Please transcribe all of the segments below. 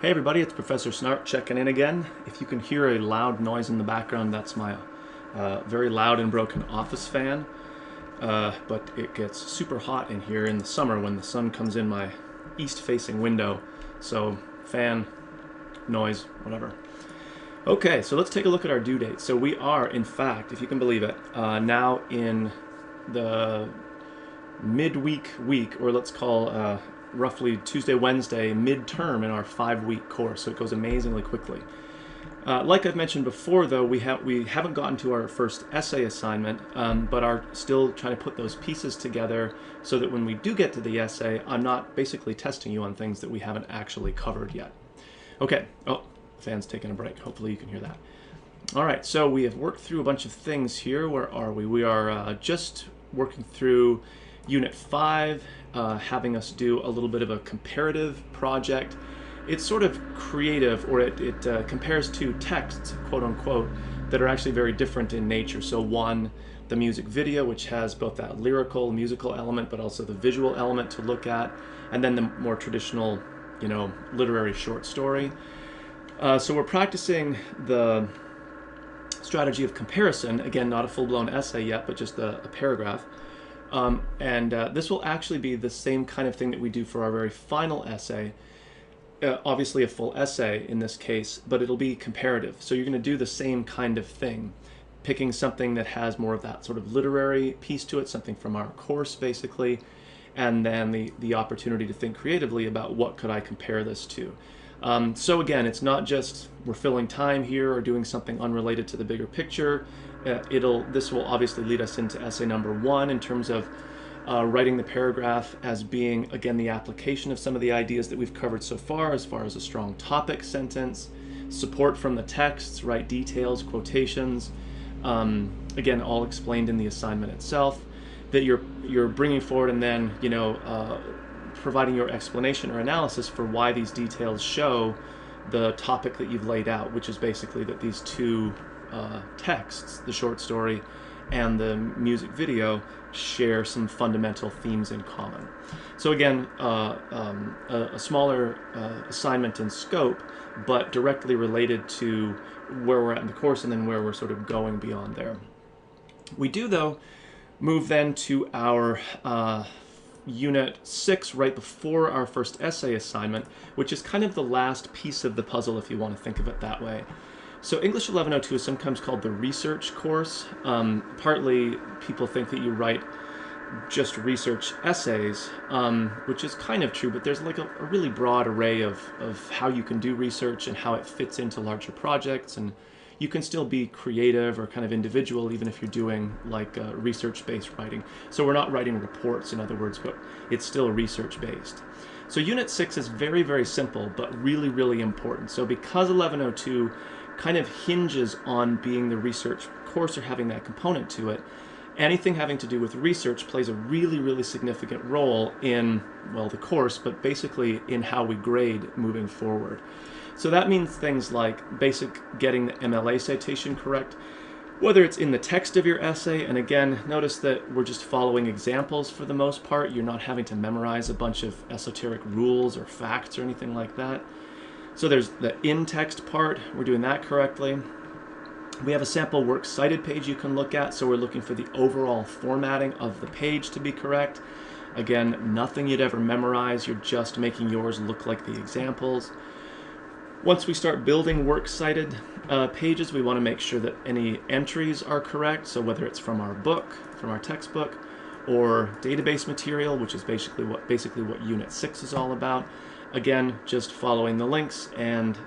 Hey everybody, it's Professor Snart checking in again. If you can hear a loud noise in the background, that's my very loud and broken office fan. But it gets super hot in here in the summer when the sun comes in my east-facing window. So fan, noise, whatever. Okay, so let's take a look at our due date. So we are, in fact, if you can believe it, now in the midweek week, or let's call roughly Tuesday, Wednesday, midterm in our 5-week course, so it goes amazingly quickly. Like I've mentioned before, though, we haven't gotten to our first essay assignment, but are still trying to put those pieces together so that when we do get to the essay, I'm not basically testing you on things that we haven't actually covered yet. Okay, oh, the fan's taking a break. Hopefully you can hear that. All right, so we have worked through a bunch of things here. Where are we? We are just working through Unit 5, having us do a little bit of a comparative project. It's sort of creative, or it compares two texts, quote unquote, that are actually very different in nature. So one, the music video, which has both that lyrical, musical element, but also the visual element to look at, and then the more traditional, literary short story. So we're practicing the strategy of comparison. Again, not a full-blown essay yet, but just a paragraph. This will actually be the same kind of thing that we do for our very final essay. Obviously a full essay in this case, but it'll be comparative. So you're going to do the same kind of thing, picking something that has more of that sort of literary piece to it, something from our course basically, and then the opportunity to think creatively about what could I compare this to. So again, it's not just we're filling time here or doing something unrelated to the bigger picture. This will obviously lead us into essay number 1 in terms of writing the paragraph as being, again, the application of some of the ideas that we've covered so far as a strong topic sentence, support from the texts, right, details, quotations, again, all explained in the assignment itself, that you're bringing forward, and then, providing your explanation or analysis for why these details show the topic that you've laid out, which is basically that these two texts, the short story and the music video, share some fundamental themes in common. So again, a smaller assignment in scope, but directly related to where we're at in the course and then where we're sort of going beyond there. We do, though, move then to our Unit 6 right before our first essay assignment, which is kind of the last piece of the puzzle, if you want to think of it that way. So English 1102 is sometimes called the research course. Partly people think that you write just research essays, which is kind of true, but there's like a really broad array of how you can do research and how it fits into larger projects, and you can still be creative or kind of individual even if you're doing like research-based writing. So we're not writing reports, in other words, but it's still research-based. So Unit 6 is very, very simple, but really, really important. So because 1102 kind of hinges on being the research course or having that component to it, anything having to do with research plays a really, really significant role in, well, the course, but basically in how we grade moving forward. So that means things like basic getting the MLA citation correct, whether it's in the text of your essay, and again, notice that we're just following examples for the most part. You're not having to memorize a bunch of esoteric rules or facts or anything like that. So there's the in-text part, we're doing that correctly. We have a sample works cited page you can look at, so we're looking for the overall formatting of the page to be correct. Again, nothing you'd ever memorize, you're just making yours look like the examples. Once we start building works cited pages, we want to make sure that any entries are correct, so whether it's from our book, from our textbook, or database material, which is basically what Unit 6 is all about. Again, just following the links and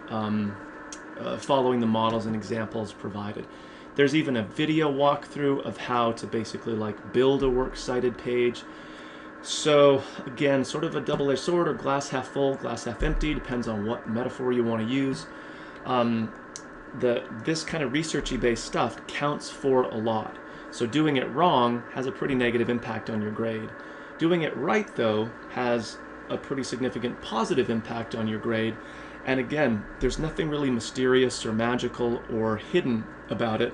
following the models and examples provided. There's even a video walkthrough of how to basically like build a works cited page. So again, sort of a double-edged sword, or glass half full, glass half empty, depends on what metaphor you want to use. This kind of researchy based stuff counts for a lot. So doing it wrong has a pretty negative impact on your grade. Doing it right, though, has a pretty significant positive impact on your grade. And again, there's nothing really mysterious or magical or hidden about it.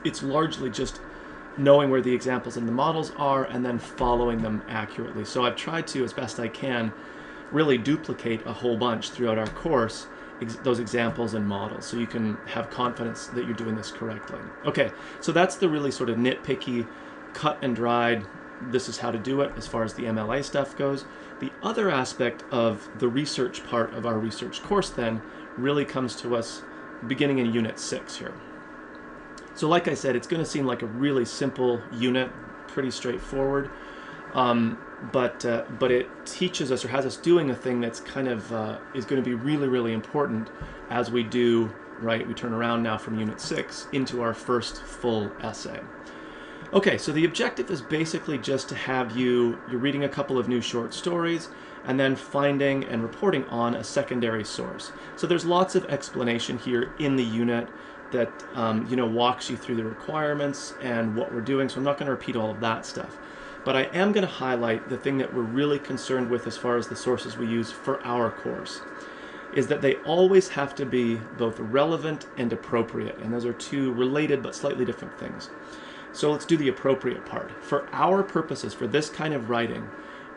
It's largely just knowing where the examples and the models are and then following them accurately. So I've tried to, as best I can, really duplicate a whole bunch throughout our course, those examples and models, so you can have confidence that you're doing this correctly. Okay, so that's the really sort of nitpicky, cut and dried, this is how to do it as far as the MLA stuff goes. The other aspect of the research part of our research course then really comes to us beginning in Unit 6 here. So like I said, it's going to seem like a really simple unit, pretty straightforward, but it teaches us or has us doing a thing that's kind of is going to be really, really important as we do, right, we turn around now from Unit 6 into our first full essay. Okay, so the objective is basically just to have you're reading a couple of new short stories and then finding and reporting on a secondary source. So there's lots of explanation here in the unit that walks you through the requirements and what we're doing, so I'm not going to repeat all of that stuff. But I am going to highlight the thing that we're really concerned with as far as the sources we use for our course, is that they always have to be both relevant and appropriate, and those are two related but slightly different things. So let's do the appropriate part. For our purposes, for this kind of writing,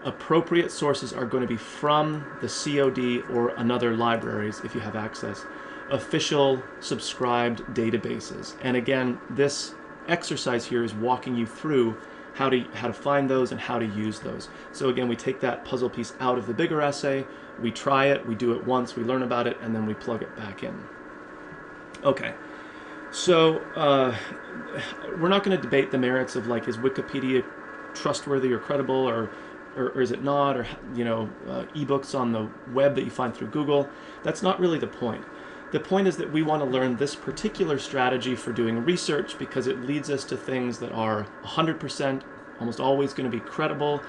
appropriate sources are going to be from the COD or another libraries, if you have access, official subscribed databases. And again, this exercise here is walking you through how to find those and how to use those. So again, we take that puzzle piece out of the bigger essay, we try it, we do it once, we learn about it, and then we plug it back in. Okay. So we're not going to debate the merits of, like, is Wikipedia trustworthy or credible, or is it not, or ebooks on the web that you find through Google. That's not really the point. The point is that we want to learn this particular strategy for doing research because it leads us to things that are 100%, almost always going to be credible,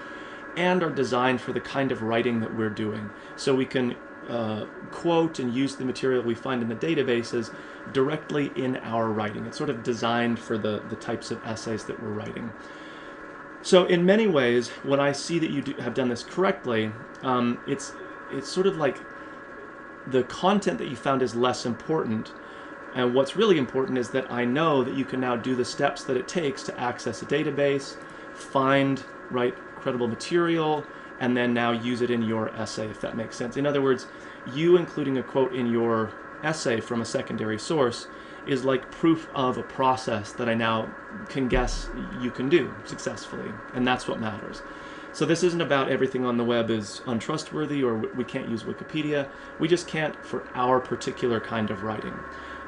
and are designed for the kind of writing that we're doing. So we can quote and use the material we find in the databases directly in our writing. It's sort of designed for the types of essays that we're writing. So in many ways, when I see that you have done this correctly, it's sort of like the content that you found is less important, and what's really important is that I know that you can now do the steps that it takes to access a database, find credible material, and then now use it in your essay, if that makes sense. In other words, you including a quote in your essay from a secondary source is like proof of a process that I now can guess you can do successfully, and that's what matters. So this isn't about everything on the web is untrustworthy or we can't use Wikipedia. We just can't for our particular kind of writing.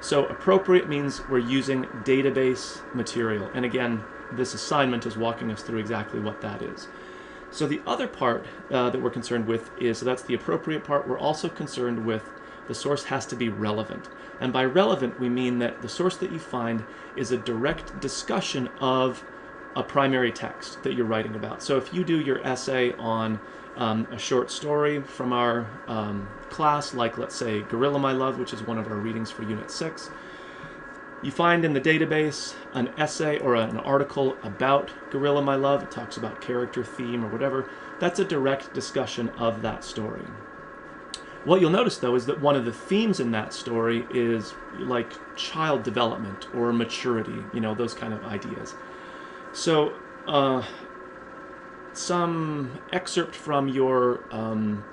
So appropriate means we're using database material, and again, this assignment is walking us through exactly what that is. So the other part that we're concerned with is, so that's the appropriate part, we're also concerned with the source has to be relevant. And by relevant, we mean that the source that you find is a direct discussion of a primary text that you're writing about. So if you do your essay on a short story from our class, like let's say Gorilla My Love, which is one of our readings for Unit 6, you find in the database an essay or an article about Gorilla My Love. It talks about character, theme, or whatever. That's a direct discussion of that story. What you'll notice, though, is that one of the themes in that story is like child development or maturity, those kind of ideas. So some excerpt from your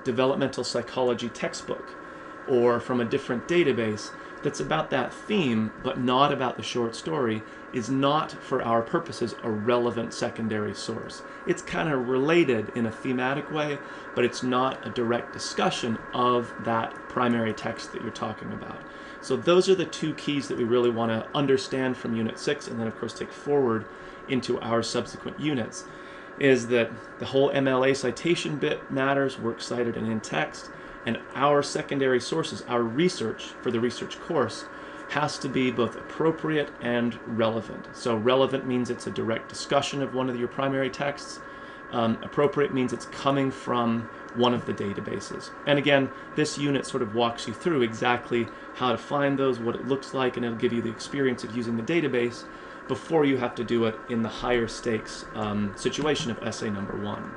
developmental psychology textbook or from a different database that's about that theme but not about the short story is not, for our purposes, a relevant secondary source. It's kind of related in a thematic way, but it's not a direct discussion of that primary text that you're talking about. So those are the two keys that we really want to understand from Unit 6 and then of course take forward into our subsequent units, is that the whole MLA citation bit matters, works cited and in text, and our secondary sources, our research for the research course, has to be both appropriate and relevant. So relevant means it's a direct discussion of one of your primary texts. Appropriate means it's coming from one of the databases. And again, this unit sort of walks you through exactly how to find those, what it looks like, and it'll give you the experience of using the database before you have to do it in the higher stakes situation of essay number 1.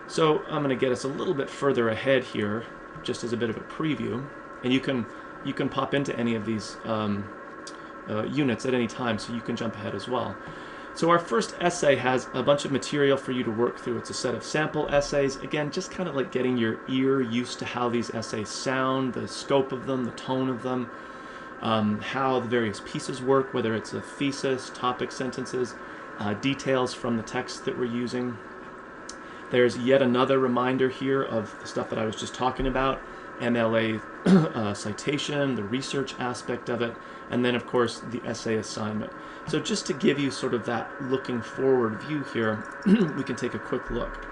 So I'm going to get us a little bit further ahead here, just as a bit of a preview, and you can pop into any of these units at any time, so you can jump ahead as well. So our first essay has a bunch of material for you to work through. It's a set of sample essays. Again, just kind of like getting your ear used to how these essays sound, the scope of them, the tone of them, how the various pieces work, whether it's a thesis, topic sentences, details from the text that we're using. There's yet another reminder here of the stuff that I was just talking about, MLA citation, the research aspect of it, and then of course the essay assignment. So just to give you sort of that looking forward view here, we can take a quick look.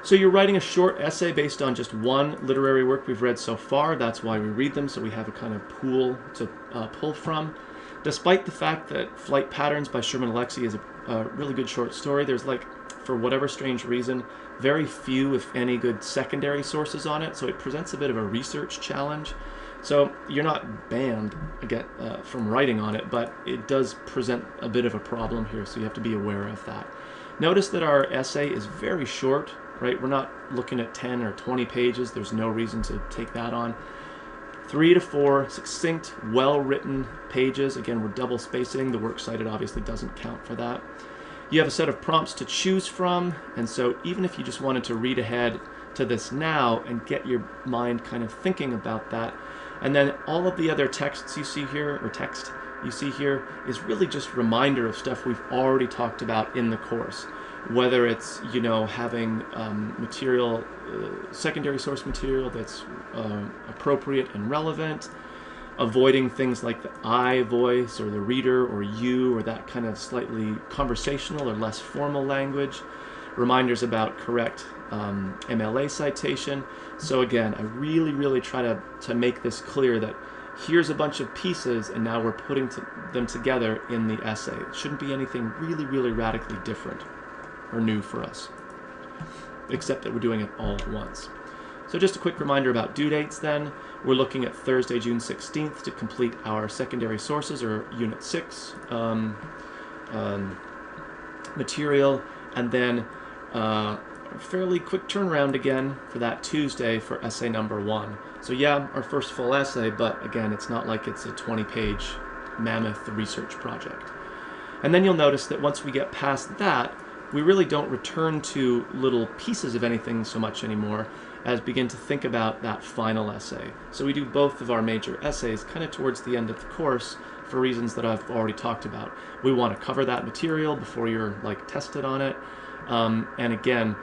So you're writing a short essay based on just one literary work we've read so far. That's why we read them, so we have a kind of pool to pull from. Despite the fact that Flight Patterns by Sherman Alexie is a really good short story, there's like, for whatever strange reason, very few, if any, good secondary sources on it, so it presents a bit of a research challenge. So you're not banned again from writing on it, but it does present a bit of a problem here, so you have to be aware of that. Notice that our essay is very short, right? We're not looking at 10 or 20 pages. There's no reason to take that on. 3 to 4 succinct, well-written pages. Again, we're double spacing. The works cited obviously doesn't count for that. You have a set of prompts to choose from, and so even if you just wanted to read ahead to this now and get your mind kind of thinking about that, and then all of the other texts you see here, or text you see here, is really just reminder of stuff we've already talked about in the course. Whether it's, you know, having material, secondary source material that's appropriate and relevant, avoiding things like the I voice or the reader or you or that kind of slightly conversational or less formal language, reminders about correct MLA citation. So again, I really try to make this clear that here's a bunch of pieces and now we're putting them together in the essay. It shouldn't be anything really radically different or new for us, except that we're doing it all at once. So just a quick reminder about due dates then. We're looking at Thursday, June 16th to complete our secondary sources, or Unit 6 material, and then a fairly quick turnaround again for that Tuesday for essay number 1. So yeah, our first full essay, but again, it's not like it's a 20-page mammoth research project. And then you'll notice that once we get past that, we really don't return to little pieces of anything so much anymore, as begin to think about that final essay. So we do both of our major essays kind of towards the end of the course for reasons that I've already talked about. We want to cover that material before you're like tested on it. And again,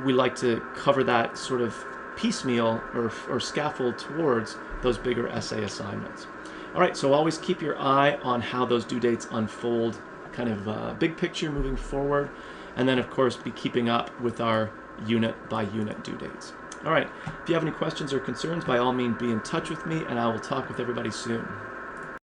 we like to cover that sort of piecemeal or scaffold towards those bigger essay assignments. All right, so always keep your eye on how those due dates unfold, kind of big picture moving forward, and then of course be keeping up with our unit by unit due dates. All right, if you have any questions or concerns, by all means be in touch with me, and I will talk with everybody soon.